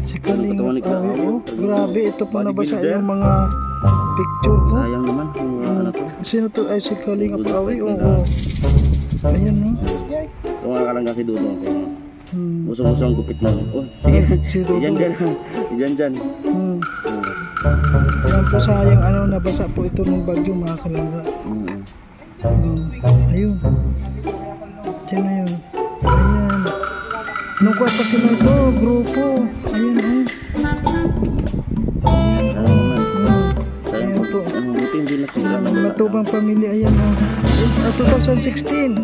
Si Kalinga Prawi, oh, grabe, ito pa nabasa yung mga picture. Oh. Sayang naman kung ano to. Sino to? Ay, si Kalinga Prawi, oo. Ayan, no? Kung nakakalangga si Dudong. Usong-usong ang gupit na. Oh, sige. Diyan. Ayan po, sayang ano, nabasa po ito ng bagyo, mga kalangga. Ayun. Diyan na yun. Ayan. Nung kuha pa sila ito, grupo. Ayan, Sayang po. Buti hindi na sila. Matubang pamilya, ayan, 2016.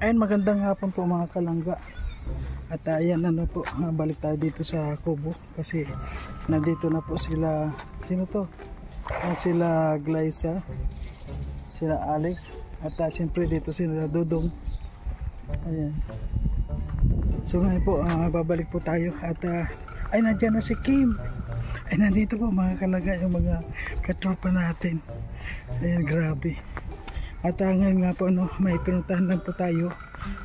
Ayun, magandang hapon po mga kalangga. At ayan, ano po, balik tayo dito sa Kubo kasi nandito na po sila, sino to? Sila Glyza, sila Alex, at siyempre dito sila Dudong. Ayan. So ngayon po, babalik po tayo at ay, nandiyan na si Kim. Ay, nandito po mga kalangga yung mga katropa natin. Ayan, grabe. At ngayon nga po, ano, may pinuntahan lang po tayo.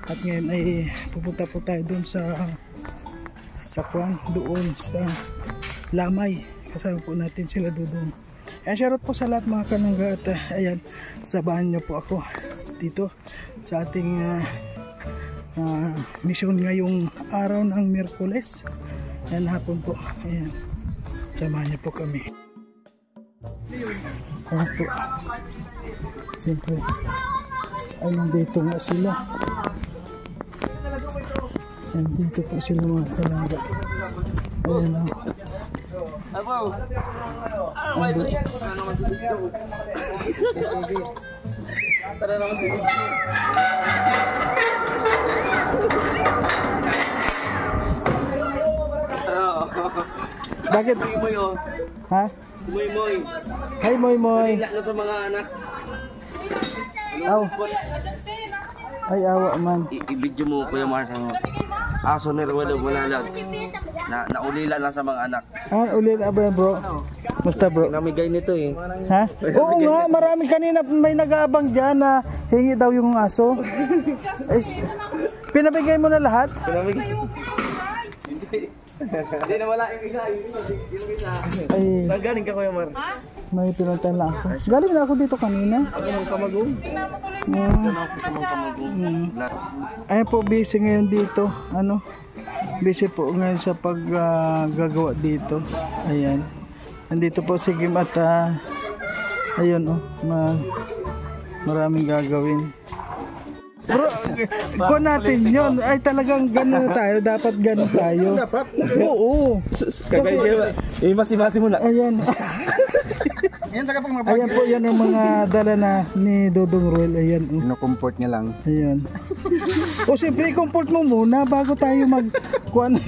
At ngayon ay pupunta po tayo doon sa Kwan, doon sa Lamay. Kasama po natin sila Dudong. Ayan, shoutout po sa lahat mga kalangga. At ayan, sabahan nyo po ako dito sa ating mission ngayong araw ng Miyerkules. Ayan, hapon po. Ayan, samahan nyo po kami. Ayan po. Siyempre ay nandito nga sila. Nandito po sila mga kalangga. Ayan o. Bakit? Ha? Si Moy. Hi Moy. Nila na sa mga anak. Aw. Ay, awa man. I-video mo Kuya Mars ang aso ni Ruelo malalag. Naulila lang sa mga anak. Ulit ba yan, bro? Basta bro. Namigay nito eh. Ha? Oo nga, marami kanina may nag-aabang dyan na hingi daw yung aso. Pinabigay mo na lahat? Pinamigay. Hindi na wala yung isa. Ay, saan galing ka Kuya Mar? may pinuntahan lang ako. Galing na ako dito kanina. Ako ng Kamagong. Doon ako sa mga Kamagong. Ayan po, busy ngayon dito. Ano? Busy po ngayon sa paggagawa dito. Ayan. Nandito po si Kim at ayun, maraming gagawin. Bro, kung natin yun, ay talagang gano'n tayo. Dapat gano'n tayo. Dapat? Oo. Kasi, masi-masi mo na. Ayan. Ayan po, yan ang mga dala na ni Dudong Ruel. Ayan. Comfort niya lang. Ayan. O siyempre, comfort mo muna bago tayo mag-kuan.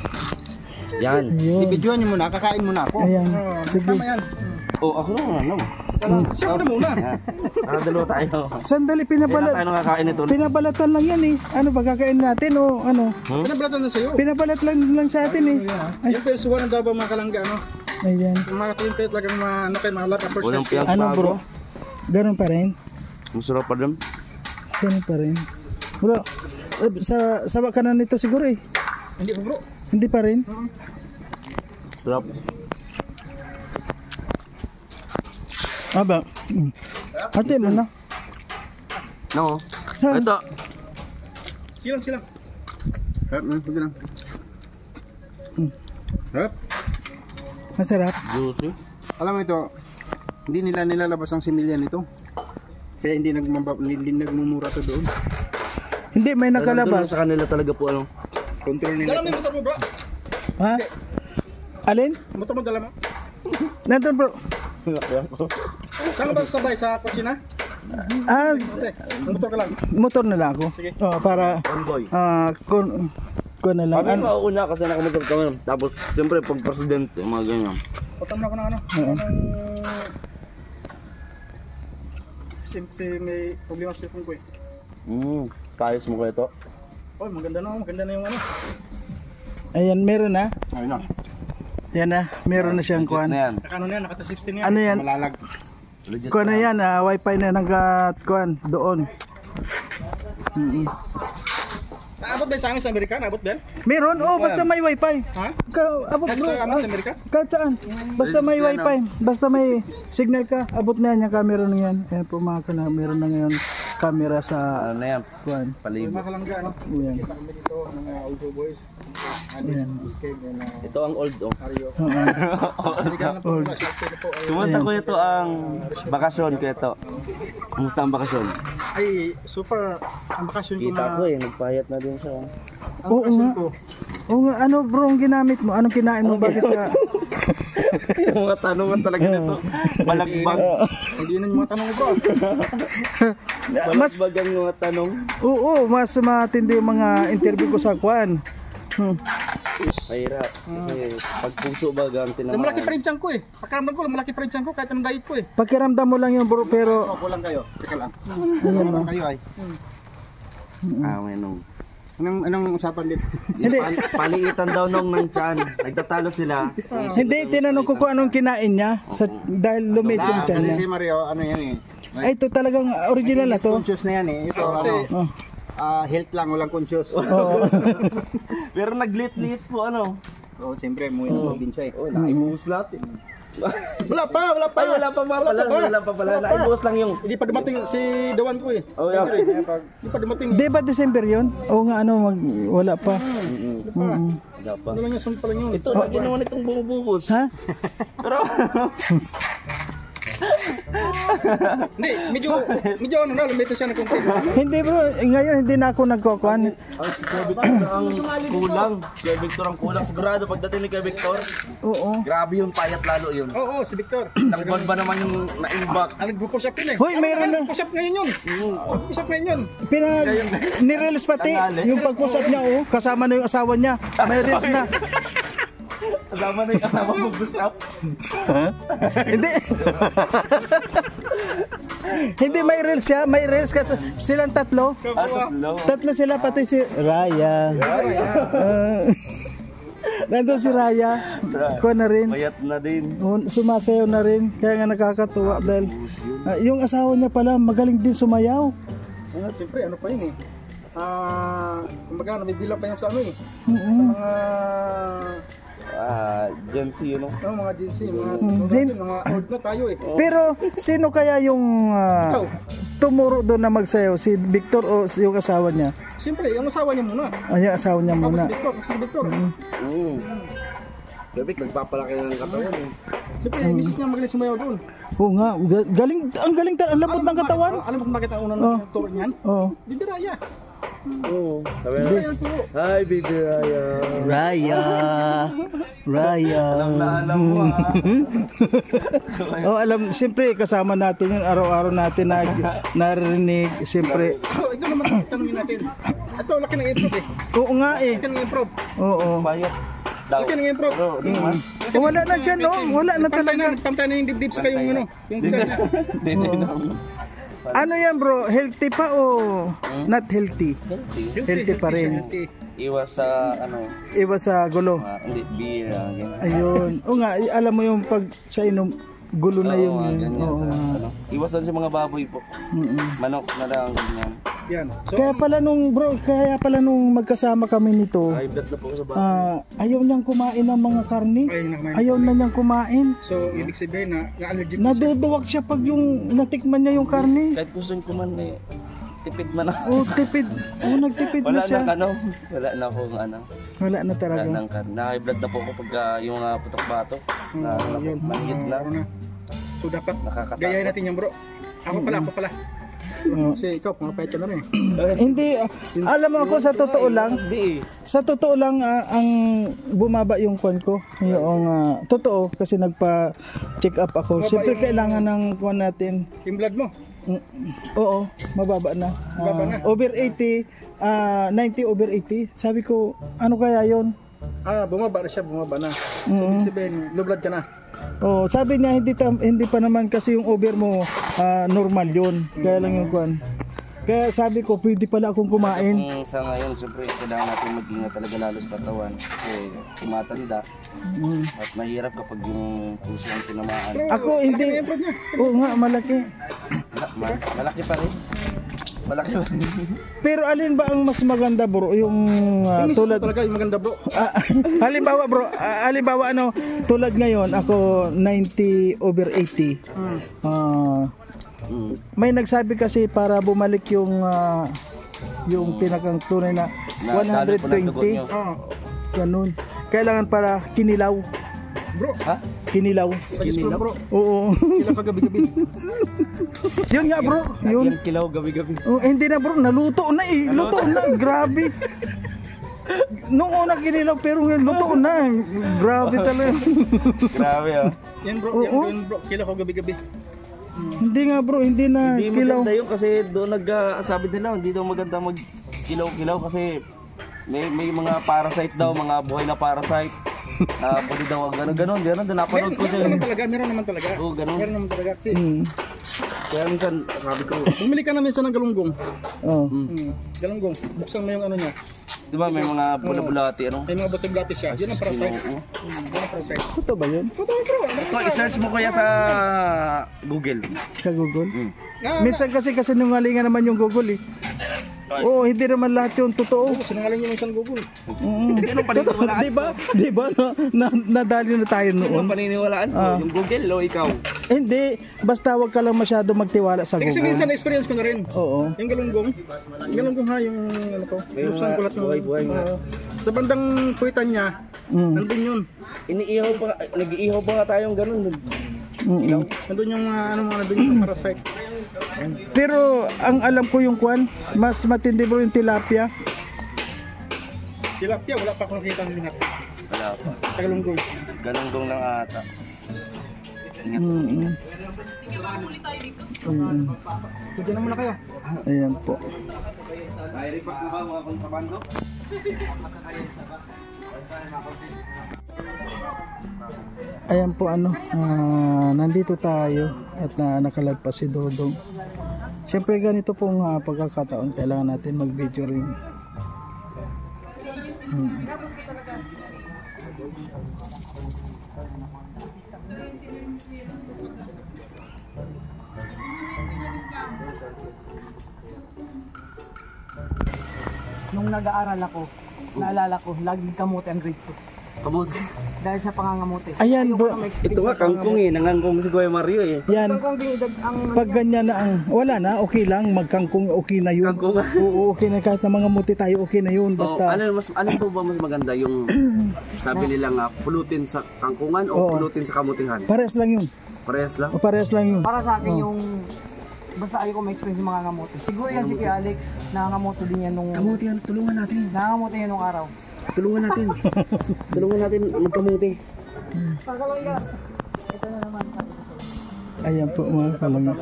Yan. I-videoan niyo muna, kakain muna ako. Ayan. Sige. Ako naman. Siya na muna. Dalawa tayo. Sandali, tayo nakakain ito. pinabalatan lang yan eh. Ano ba kakain natin o ano? Pinabalatan na sa'yo. Pinabalat lang sa atin eh. Yung pesuan ng daw mga kalangga, ano? Ayan. Yung mga team kayo talagang mga lahat na Walang piyang Ano bro? Ganun pa rin? Masarap pa rin. Ganun pa rin. Bro, sa ka na nito siguro eh. Hindi po bro. Hindi pa rin? Sarap. Aba. Ate mo na. No. Ito. Silang. Harap na, pwede lang. Harap. Masarap. Juicy. Alam mo ito, hindi nila nilalabas ang similya nito. Kaya hindi nagmumura to doon. Hindi, may nakalabas. Sa kanila talaga po ano. Control nila. Dala mo yung motor mo bro. Ha? Alin? Motor mo dala mo. Nandun bro. Saan ka ba sasabay sa kusina? Motor ka lang. Motor na lang ako. Sige. Para Convoy. Kuha na lang. Kami mauuna kasi nakamotor kami. Tapos siyempre pag presidente, mga ganyan. Patam na ako ng ano. Kasi may problema sa cellphone ko eh. Kayos mo ko ito. Oh, maganda na yung ano. Ayan, meron na. Ayun na. Yan na, meron na siyang kuan. Na yan. Ano na yan, nakata 16 yan. Ano yan? Malalag. Legit Kuan na yan, wifi na nangkat kuan doon. Naabot ba sa amin sa Amerika? Naabot ba? Meron, basta may wifi. Ha? Abot Kahit bro. sa amin sa Amerika? Kahit saan. Basta may wifi, basta may signal ka, abot na yan yung camera na yan. Ayan po mga kana, meron na ngayon camera sa Ano na yan? kuan. Palibo. Mga kalangga, ano? Ayan. Kita kami dito ng Ultra Boys. Ayan. Escape and Ito ang old oh. Mario. Oo. Hindi na po muna. Shout po. Kumusta kuya to ang bakasyon kuya to? Kumusta ang bakasyon? Ay, super. Ang bakasyon ko Kita na. ko eh, nagpayat na din siya. Ang Oo bakasyon nga. ko. Oo nga, ano bro ang ginamit mo? Anong kinain mo? Bakit ka? Yung mga tanungan talaga nito. Balagbag. Hindi yun yung mga tanong ko bro. Mas, Balagbag ang mga tanong. oo, mas matindi yung mga interview ko sa kuan. Mahirap. Kasi pag puso ba ang Malaki pa tinamaan. rin tiyan ko eh. Pagkaramdam ko, malaki pa rin tiyan ko kahit anong diet ko eh. Pakiramdam mo lang yun bro, pero Kulang kayo. Teka lang. Ayan, Kulang kayo ay. Ah, may nung. Anong usapan dito? Hindi. Paliitan daw nung ng tiyan. Nagtatalo sila. hindi, tinanong ko kung anong kinain niya dahil lumit yung tiyan Kasi niya. si Mario, ano yan eh. Ay, ito talagang original na to. Conscious na yan eh. Ito, ano, Oh. health lang, walang conscious. Oo. Pero naglit-lit po ano. Oo, siyempre, umuwi ng probinsya eh. Oh, naibuhos natin. Wala pa, wala pa. Ay, wala pa pala. Wala pa pala. Naibuhos lang yung. Hindi pa dumating si Dawan ko eh. Oh, yeah. Hindi pa dumating. Di ba December yun? Oo nga, ano, wala pa. Wala pa. Ano lang yung sunod pa lang yun. Ito, lagi naman itong bumubuhos. Ha? Pero, Hindi, medyo ano na, lumito siya na kung Hindi bro, ngayon hindi na ako nagkukuhan. ang si Kuya Victor ang kulang. Kuya Victor ang kulang. Sigurado pagdating ni Kuya Victor, Oo. grabe yung payat lalo yun. Oo, si Victor. Takbon ba naman yung naimbak? Ang nagpo-push up yun eh. Hoy, mayroon na. Push up ngayon yun. Push up ngayon yun. Nirelease pati yung pag-push up niya, kasama na yung asawa niya. May reels na. Kasama na yung kasama mo push up. Hindi. Hindi may reels siya, may reels kasi silang tatlo. Tatlo. Tatlo sila pati si Raya. Nandun si Raya. Ko na rin. Payat na din. Sumasayaw na rin. Kaya nga nakakatuwa dahil yung asawa niya pala magaling din sumayaw. Siyempre, ano pa yun eh. Kumbaga, nabibilang pa yan sa ano eh. Mga Gen Z, you know? mga GC, mga old na tayo eh. Pero sino kaya yung tumuro doon na magsayaw? Si Victor o yung asawa niya? Siyempre, yung asawa niya muna. Ay, yung asawa niya muna. Tapos si Victor. Bebek, nagpapalaki na ng katawan eh. Siyempre, yung misis niya magaling sumayaw doon. Oo nga, galing, ang galing, ang lambot ng katawan. Alam mo kung bakit ang unang tour niyan? Oo. Bibi Raya. Oo. Sabi na, Raya ang turo. hi baby Raya. Raya. Alam mo Oh, alam, siyempre kasama natin yun, araw-araw natin na narinig, siyempre. Ito naman, tanongin natin. Ito, laki ng improve eh. Oo nga eh. Laki ng improve. Oo. Payat daw. Laki ng improve. Pero, di ba? Wala na dyan, no? Wala na talaga. Nagpantay na yung dibdib sa kayong ano. Yung tiyan niya. Ano yan bro? Healthy pa o not healthy? Healthy pa rin. Healthy. Iwas sa ano, Iwas sa gulo. hindi beer, ganyan. Ayun. O nga, alam mo yung pag sa inom, gulo na yung... ganyan Oo sa nga. ano. Iwasan sa mga baboy po. Manok na lang ganyan. Yan. So, Kaya pala nung magkasama kami nito, High blood na po ako sa baboy. ayaw niyang kumain ng mga karne. Ayaw na niyang kumain. So, ibig sabihin na allergic Naduduwag siya pag yung natikman niya yung karne. Kahit gusto ko man eh, tipid man ako. Oh, tipid. Oh, nagtipid Wala na siya. nang ano, wala na akong ano, Wala na wala talaga. nang karne. Na-high blood na po ako pag yung mga putok-batok. Nanggit na. So, dapat Nakakatakot. gayahin natin yan bro. Ako pala. Oh. Kasi ikaw, pumapayat ka na rin eh. Hindi, alam mo ako sa totoo lang, Hindi eh. sa totoo lang ang bumaba yung kwan ko. Yung totoo kasi nagpa-check up ako. Siyempre kailangan ng kwan natin. Yung blood mo. Oo, mababa na. Mababa na. Over 80, 90 over 80. Sabi ko, ano kaya yon? Bumaba na. Ibig sabihin, low blood ka na. Oh, sabi niya hindi pa naman kasi yung over mo normal yun. Kaya lang yung kwan. Kaya sabi ko, pwede pala akong kumain. Kung sa ngayon, siyempre, kailangan natin mag-ingat talaga lalo sa katawan. Kasi tumatanda. At mahirap kapag yung puso ang tinamaan. Ako hindi. Oo nga, malaki. Malaki pa rin. Malaki pa rin. Pero alin ba ang mas maganda bro? Yung tulad talaga yung maganda bro. halimbawa bro, halimbawa ano, tulad ngayon ako 90/80. May nagsabi kasi para bumalik yung pinakang tunay na Na dami po ng dugo 120. nyo. Ganun. Kailangan para kinilaw. Bro, Ha? Kinilaw. kinilaw bro. Oo. Kailan ka gabi-gabi. Yun nga bro, yun. Yung kilaw gabi-gabi. Oh, hindi na bro, naluto na eh. Luto na, grabe. Nung una kinilaw pero ngayon luto na. Grabe talaga. Grabe ah. Yan bro, Oo. yan bro. Kailan ko gabi-gabi. Hindi nga bro, hindi na Hindi kilaw. maganda yun kasi doon sabi nila hindi daw maganda mag-kilaw-kilaw kasi may mga parasite daw, mga buhay na parasite. Pwede daw gano'n, napanood ko Meron naman sa talaga, meron naman talaga. Oo, ganun. Meron naman talaga. Kasi, Kaya minsan sabi ko, bumili ka na minsan ng galunggong. Oh. Galunggong, buksan mo yung ano niya. di ba may mga bulabulati ano? May mga buti-blati siya. Yan ang parasite. Oo. Yan ang parasite. Ito ba yun? Ito, i-search mo kuya sa Google. Sa Google? Ah, Minsan kasi sinungalingan naman yung Google eh. Oo, hindi naman lahat yung totoo. sinungaling yung isang Google. Kasi anong paniniwalaan? Di ba? Nadali na tayo Anong noon. paniniwalaan mo? Yung Google o ikaw? Hindi, basta wag ka lang masyado magtiwala sa Kasi Google. minsan na-experience ko na rin. Oo. Yung galunggong ha, yung ano to. May Buksan mga ko lahat ng buhay-buhay nga. Oo. Sa bandang puwitan niya, nandun yun. Nag-iihaw pa nga tayong ganun. Nandun yung nandun yung parasite. Pero ang alam ko yung kwan, mas matindi bro yung tilapia. Tilapia, wala pa akong nakita ng lahat. Wala pa. Sa galunggong. Ganun lang ata. Pwede na muna kayo. Ayan po. May report na ba mga kontrabando? Ayan po nandito tayo at nakalagpas si Dodong. Siyempre ganito pong pagkakataon kailangan natin mag-video rin. Nung nag-aaral ako, naalala ko, laging kamote ang grade ko. Kamuti. Dahil sa pangangamote. Ayan bro, Ito nga kangkong nangangkong si Kuya Mario eh. yan. Kung ang Pag ganyan na wala na, okay lang, magkangkong okay na yun. Kangkong. Oo, okay na kahit na mga muti tayo, okay na yun. Basta, Ano po ba mas maganda yung sabi nila nga pulutin sa kangkungan o Oo. pulutin sa kamutihan? parehas lang yun. Parehas lang. O parehas lang yun. para sa akin yung basta ayoko ma-experience yung mga ngamote. Siguro yan si Kuya Alex, nangangamote din yan nung Kamutihan, tulungan natin. nangangamote yan nung araw. Tulungan natin. Tulungan natin magkamuti. Pagkalangga. Ito na naman. Ayan po mga kalangga.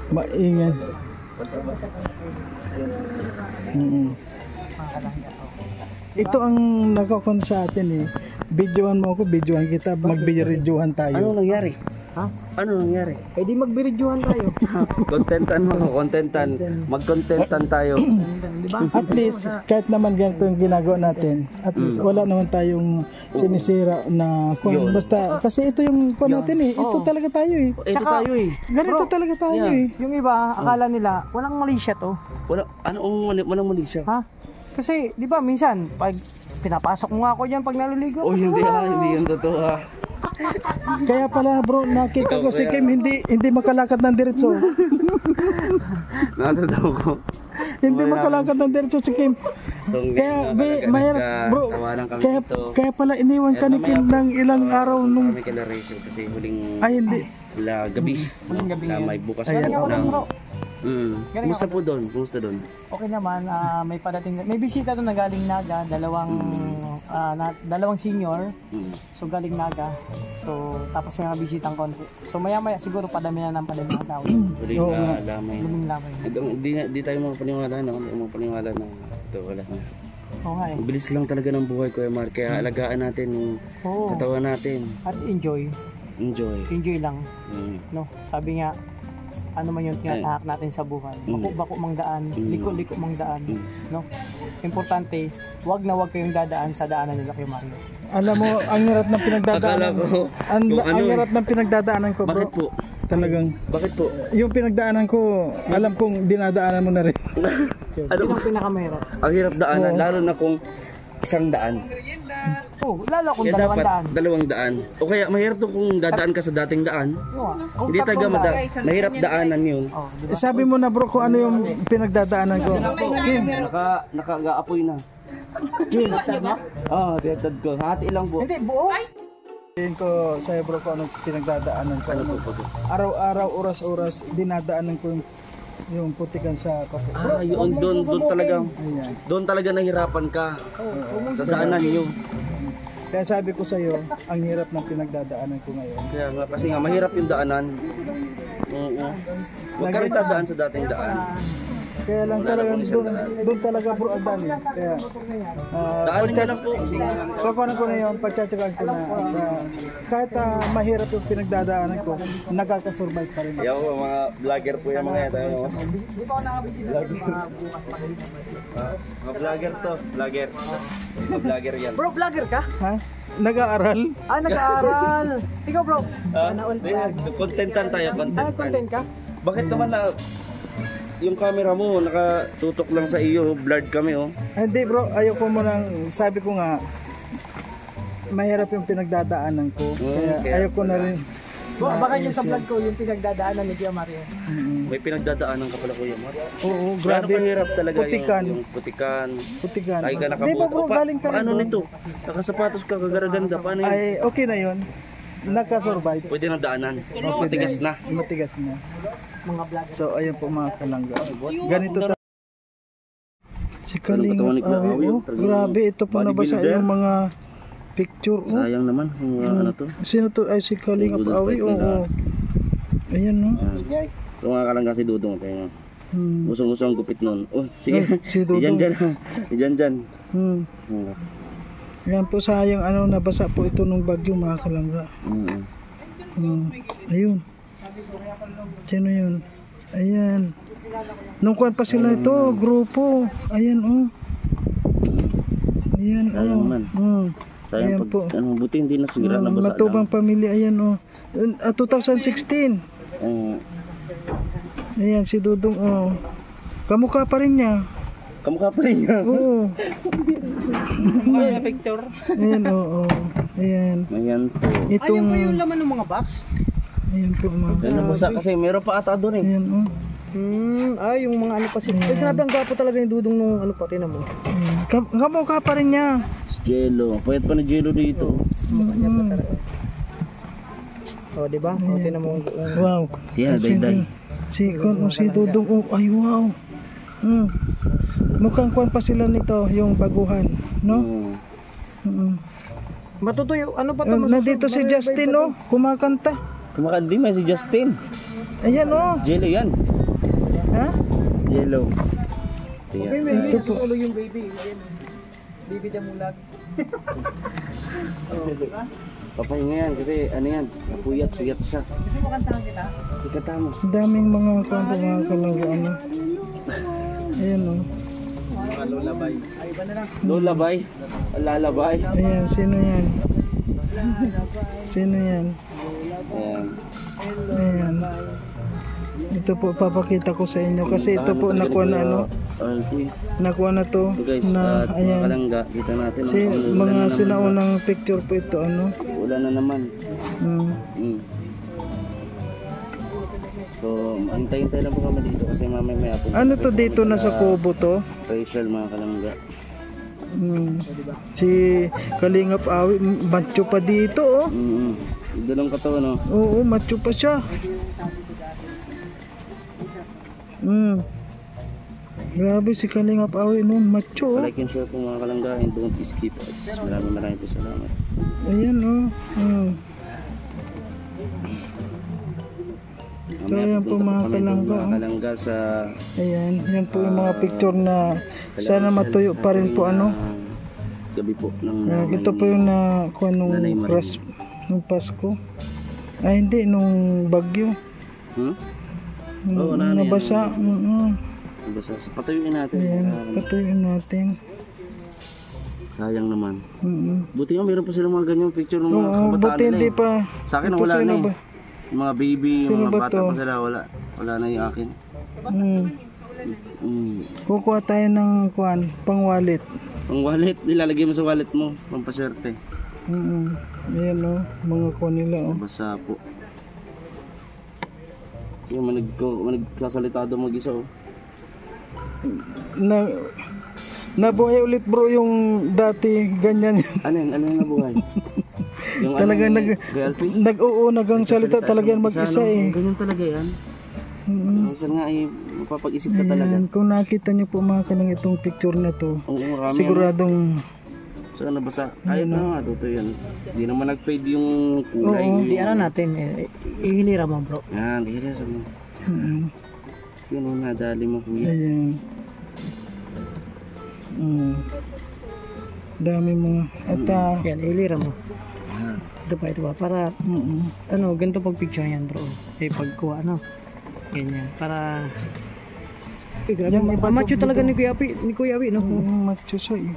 Maingan. Ito ang nakakon sa atin eh. Videohan mo ako, videohan kita, mag-videohan Ano tayo. nangyari? Ha? Ano nangyari? Eh di magbiridyohan tayo. Contentan mo, contentan. Mag-contentan tayo. Di ba? At least, kahit naman ganito yung ginagawa natin, at least wala naman tayong sinisira na kung Yun. basta, kasi ito yung kung natin eh, ito talaga tayo eh. Ito Tsaka- tayo eh. Ganito Bro, talaga tayo yeah. eh. Yung iba, akala nila, walang mali siya to. Walang mali siya. Ha? Kasi, di ba, minsan, pag pinapasok mo nga ako dyan pag naliligo. Oh, hindi yan totoo ah. Kaya pala bro, nakita ko si Kim hindi makalakad ng diretso. Natatawa ko. Hindi makalakad ng diretso si Kim. So, Kaya mahirap bro. Tawanan kami Kaya, dito. kaya pala iniwan ka ni Kim ng ilang araw nung Kami kala Rachel kasi huling hindi. gabi. Huling gabi Na yun. may bukas Ayan. Galing ako doon, bro. Galing Kumusta ako po doon? Kumusta doon? Okay naman, may padating, may bisita doon na galing Naga, dalawang senior, so galing Naga. So tapos may mga bisitang konti. So maya-maya siguro padami na ng tao. Huling Oo nga. lamay. Luming-lamay. Di tayo mapaniwala na. Mapaniwala na. Ito wala na. Oo nga eh. Ang bilis lang talaga ng buhay Kuya Mar. Kaya alagaan natin yung Oo. katawan natin. At enjoy Enjoy. lang. No? Sabi nga, ano man yung tinatahak natin sa buhay. Bako-bako mang daan, liko-liko mang daan, no? Importante, wag na wag kayong dadaan sa daanan nila kay Mario. Alam mo, ang hirap ng pinagdadaanan. Akala ko, Ang kung ano hirap ng pinagdadaanan ko, bro. Bakit po? Talagang Bakit po? yung pinagdaanan ko, alam kong dinadaanan mo na rin. Yun ang pinakamahirap. Ang hirap daanan, lalo na kung isang daan. Oh, lalo kung Kaya dalawang dapat daan. dalawang daan. O kaya mahirap to kung dadaan ka sa dating daan. Kung Hindi tatlong talaga daan. mahirap daanan yun. Oh, di ba? Sabi mo na bro kung ano yung pinagdadaanan ko. Kim, Nakagaapoy na. Kim, Ah, direktad ko. Hati lang po. Hindi, buo. sabihin ko sa'yo bro kung anong pinagdadaanan ko. Araw-araw, oras-oras, dinadaanan ko yung putikan sa kape. Ah, yun, doon talaga. Ayan. Doon talaga nahirapan ka. Sa daanan niyo. Kaya sabi ko sa'yo, ang hirap ng pinagdadaanan ko ngayon. Kaya nga, kasi nga mahirap yung daanan. Oo. Huwag ka rin dadaan sa dating daan. Kaya lang Wala talagang namang isang doon talaga bro ang daan eh. Kaya Daanan niya lang po. paano ko na yun, pagtsatsagaan ko na kahit mahirap yung pinagdadaanan ko, nakakasurvive pa rin. Yaw, mga vlogger po yung mga ito. Di ba ako nakabisita sa mga bukas pagaling? Mga vlogger to. Vlogger. Mga vlogger yan. Bro, vlogger ka? Ha? Nag-aaral? Ah, nag-aaral. Ikaw bro, Contentan tayo, contentan. content ka? Bakit naman na yung camera mo nakatutok lang sa iyo, blurred kami oh. Hindi bro, ayoko mo nang, sabi ko nga, mahirap yung pinagdadaanan ko. Kaya kaya ayoko na rin. Baka yung sa vlog ko, yung pinagdadaanan ni Kuya Mario. May pinagdadaanan ka pala Kuya Mar. Oo, Grabe grabe. hirap talaga Putikan. yung putikan. Putikan. Ay ka Di ba nakabuto. bro, galing ka Paano rin doon? nito? Nakasapatos ka, kagaraganda. Paano yun? Ay, okay na yun. Nakasurvive. Pwede na daanan. Matigas na. Matigas na. Mga vlog. So, ayun po mga kalangga. Ganito si Katawan Kalingap ni Kuya Awi, Awi, oh. talagang Grabe, ito po nabasa bodybuilder. yung mga picture. Oh. Sayang naman kung ano to. Sino to? Ay, si Kalingap Dudong Awi. fight Oo. nila. Ayan, no? Ayan. Ito nga ka lang kasi dudong. Kaya Hmm. usong-usong ang gupit nun. Oh, sige. Si Dudong. Diyan. Hmm. Ayan po, sayang ano, nabasa po ito nung bagyo mga kalangga. Ayun. Sino yun? Ayan. Nung kuwan pa sila ito, grupo. Ayan, oh. Ayan, Sayang oh. man. Sayang Ayan pag po. buti hindi nasigira na basa Matubang lang. pamilya, ayan, oh. 2016. Ayan, si Dudong, oh. Kamukha pa rin niya. Kamukha pa rin niya. Oo. Ayan, oo. Ayan. Ayan po. Itong, Yung laman ng mga box? ayan po mga. Kaya nabasa kasi meron pa ata doon eh. Ayan, oh. Yung mga ano pa sila. Ay, grabe ang gwapo talaga yung dudong nung ano pa, tinan mo. Ayan. Kamukha pa rin niya. Jello. Pwede pa na jello dito. Oh, di ba? Oh, tinan mo. Wow. Siya, day. Si Dudong, oh, ay wow. Mukhang kuwan pa sila nito, yung baguhan, no? Matutuyo, ano pa to? Nandito si Justin, no? Kumakanta. Kumakandi may si Justin. Ayan, oh. Jello yan. Ha? Jello. Okay, may Ito po. ulo yung baby. Ayan. Baby damulag. Papahinga yan kasi ano yan, napuyat siya. Gusto mo kantahan kita? Ikata mo. Ang daming mga kwento, mga kalangga, ano. Ayan, oh. Ay, iba na lang. Lulabay. Lalabay. Ayan, sino yan? Sino yan? Ayan. Ayan. Ito po, papakita ko sa inyo kasi ito po nakuha na ano. Nakuha na to So guys, na, mga ayan. kalangga, kita natin. Si mga sinaunang picture po ito, ano. Ulan na naman. Mm. So, hintay-hintay lang po kami dito kasi mamaya may apon. Ano to dito na sa kubo to? Facial mga kalangga. Si Kalingap Awi, macho pa dito, oh. Dalawang katawan, no? Oo, macho pa siya. Grabe si Kalingap Awi noon, macho, oh. Like and share po mga kalangga and don't skip ads. Maraming po salamat. Ayan, oh. So, ayan po mga kalangga, oh. Kalangga sa Ayan, yan po yung mga picture na sana matuyo pa rin po, ano. gabi po ng Ayan, ito po yung nakuha nung nung Pasko. Ay, hindi, nung bagyo. Oo, na yan. Nabasa. Basta patuyuin natin. Ayan, patuloy natin. Sayang naman. Mm. Buti nga meron pa silang mga ganyang picture ng mga Oo, kabataan buti nila hindi eh. pa. Sa akin Ito wala sino na ba? eh. Yung mga baby, yung Sino mga ba bata to? pa sila, wala na yung akin. Kukuha tayo ng pang wallet. Ang wallet, nilalagay mo sa wallet mo, pampaswerte. Ayan o, mga kuha nila o. Basta po. Yung nagsasalita doon mag-isa oh. Nabuhay ulit bro yung dati ganyan. Ano yung nabuhay? Yung Talagang GLP? nagang salita talaga yan mag-isa eh. Ganyan talaga yan. Minsan nga eh, mapapag-isip ka talaga. Ayan, kung nakita niyo po mga kanang itong picture na to, Oo, marami siguradong So nabasa. Kahit na nga, to yan. Hindi naman nag-fade yung kulay. Oo. Di ano natin, ihilira mo bro. Yan, hindi sa mo. Yun ang nadali mo kuya. ayan. Dami mga at Yan, ihilira mo. Ito pa, para ano, ganito pag picture yan bro. Pagkuha, ano, ganyan, para grabe, Yung iba macho to, talaga dito. ni Kuya Api, no? macho siya eh.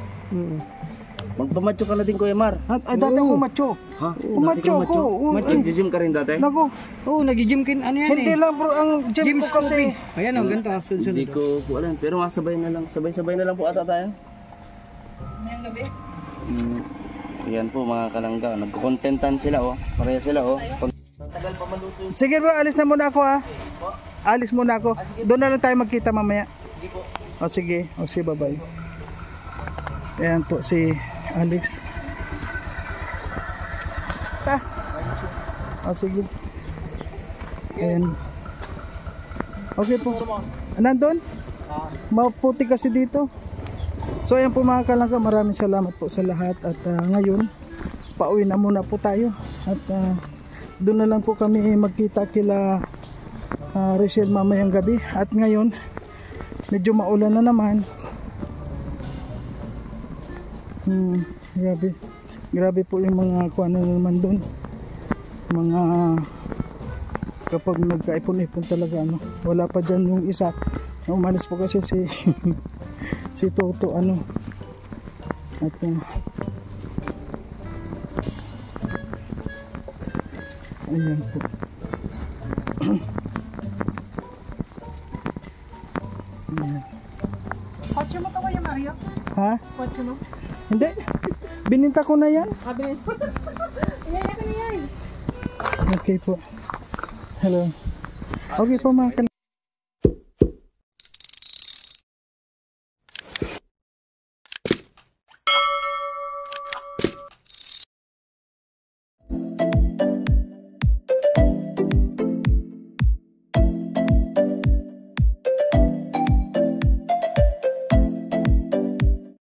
Magpamatcho ka na din Kuya Mar. At dati ako macho. Ha? Macho ko. Nag-gym ka rin dati? Naku, Oo, nag-gym kin, ano yan hindi lang bro ang gym Gym ko kasi. Ayan o, ganito, sunod. Hindi ko po alam. Pero sabay na lang po ata tayo. Ngayong gabi? Ayan po mga kalangga. Nagko-contentan sila oh. Pareha sila oh. Tagal pa maluto. Sige bro, alis na muna ako ha. Alis muna ako. Doon na lang tayo magkita mamaya. Hindi po. O sige, bye-bye. Ayan po si Alex. O sige. Ayan. Okay po. Nandun? Maputi kasi dito. So ayan po mga kalangga, maraming salamat po sa lahat. At ngayon, pauwi na muna po tayo. At doon na lang po kami magkita kila Rachel mamayang gabi. At ngayon, medyo maulan na naman. Grabe po yung mga kuha na naman doon. Mga kapag nagkaipon-ipon talaga ano. Wala pa dyan yung isa. Umalis po kasi si si Toto ano. At ayan po. Ayan. Kotse mo to Kuya Mario? Ha? Kotse mo? Hindi. Bininta ko na yan. Sabi Iyan. Okay po. Hello. Okay po mga